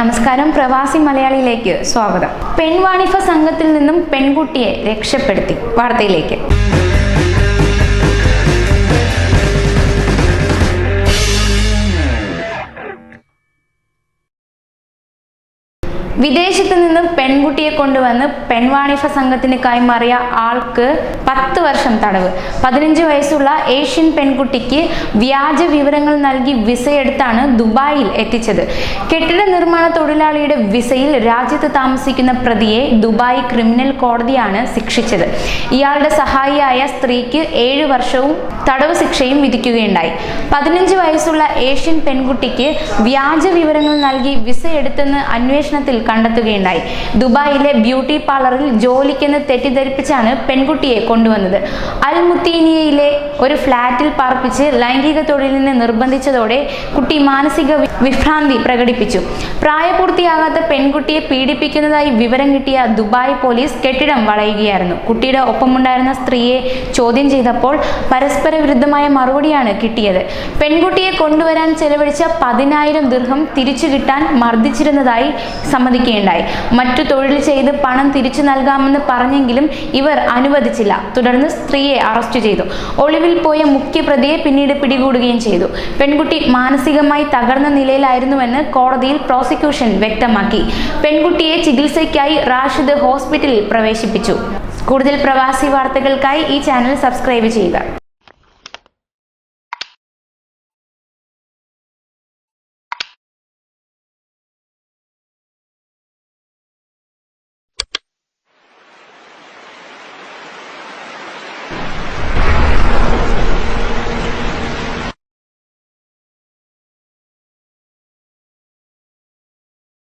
നമസ്കാരം, പ്രവാസി മലയാളിയിലേക്ക് സ്വാഗതം. പെൺവാണിഭ സംഘത്തിൽ നിന്നും പെൺകുട്ടിയെ രക്ഷപ്പെടുത്തി. വാർത്തയിലേക്ക്. വിദേശത്ത് നിന്ന് പെൺകുട്ടിയെ കൊണ്ടുവന്ന് പെൺവാണിഭ സംഘത്തിന് കൈമാറിയ ആൾക്ക് 10 വർഷം തടവ്. 15 വയസ്സുള്ള ഏഷ്യൻ പെൺകുട്ടിക്ക് വ്യാജ വിവരങ്ങൾ നൽകി വിസയെടുത്താണ് ദുബായിൽ എത്തിച്ചത്. കെട്ടിട നിർമ്മാണ തൊഴിലാളിയുടെ വിസയിൽ രാജ്യത്ത് താമസിക്കുന്ന പ്രതിയെ ദുബായ് ക്രിമിനൽ കോടതിയാണ് ശിക്ഷിച്ചത്. ഇയാളുടെ സഹായിയായ സ്ത്രീക്ക് 7 വർഷവും തടവ് ശിക്ഷയും വിധിക്കുകയുണ്ടായി. 15 വയസ്സുള്ള ഏഷ്യൻ പെൺകുട്ടിക്ക് വ്യാജ വിവരങ്ങൾ നൽകി വിസയെടുത്തെന്ന് അന്വേഷണത്തിൽ കണ്ടെത്തുകയുണ്ടായി. ദുബായിലെ ബ്യൂട്ടി പാർലറിൽ ജോലിക്കെന്ന് തെറ്റിദ്ധരിപ്പിച്ചാണ് പെൺകുട്ടിയെ കൊണ്ടുവന്നത്. അൽ മുത്തീനിയയിലെ ഒരു ഫ്ളാറ്റിൽ പാർപ്പിച്ച് ലൈംഗിക തൊഴിലിന് നിർബന്ധിച്ചതോടെ കുട്ടി മാനസിക വിഭ്രാന്തി പ്രകടിപ്പിച്ചു. പ്രായപൂർത്തിയാകാത്ത പെൺകുട്ടിയെ പീഡിപ്പിക്കുന്നതായി വിവരം കിട്ടിയ ദുബായ് പോലീസ് കെട്ടിടം വളയുകയായിരുന്നു. കുട്ടിയുടെ ഒപ്പമുണ്ടായിരുന്ന സ്ത്രീയെ ചോദ്യം ചെയ്തപ്പോൾ പരസ്പര വിരുദ്ധമായ മറുപടിയാണ് കിട്ടിയത്. പെൺകുട്ടിയെ കൊണ്ടുവരാൻ ചെലവഴിച്ച 10,000 ദിർഹം തിരിച്ചു കിട്ടാൻ മർദ്ദിച്ചിരുന്നതായി സമ്മതിക്കുകയുണ്ടായി. മറ്റു തൊഴിൽ ചെയ്ത് പണം തിരിച്ചു നൽകാമെന്ന് പറഞ്ഞെങ്കിലും ഇവർ അനുവദിച്ചില്ല. തുടർന്ന് സ്ത്രീയെ അറസ്റ്റ് ചെയ്തു. ഒളിവിൽ പോയ മുഖ്യപ്രതിയെ പിന്നീട് പിടികൂടുകയും ചെയ്തു. പെൺകുട്ടി മാനസികമായി തകർന്ന നിലയിലായിരുന്നുവെന്ന് കോടതിയിൽ പ്രോസിക്യൂഷൻ വ്യക്തമാക്കി. പെൺകുട്ടിയെ ചികിത്സയ്ക്കായി റാഷിദ് ഹോസ്പിറ്റലിൽ പ്രവേശിപ്പിച്ചു. കൂടുതൽ പ്രവാസി വാർത്തകൾക്കായി ഈ ചാനൽ സബ്സ്ക്രൈബ് ചെയ്യുക.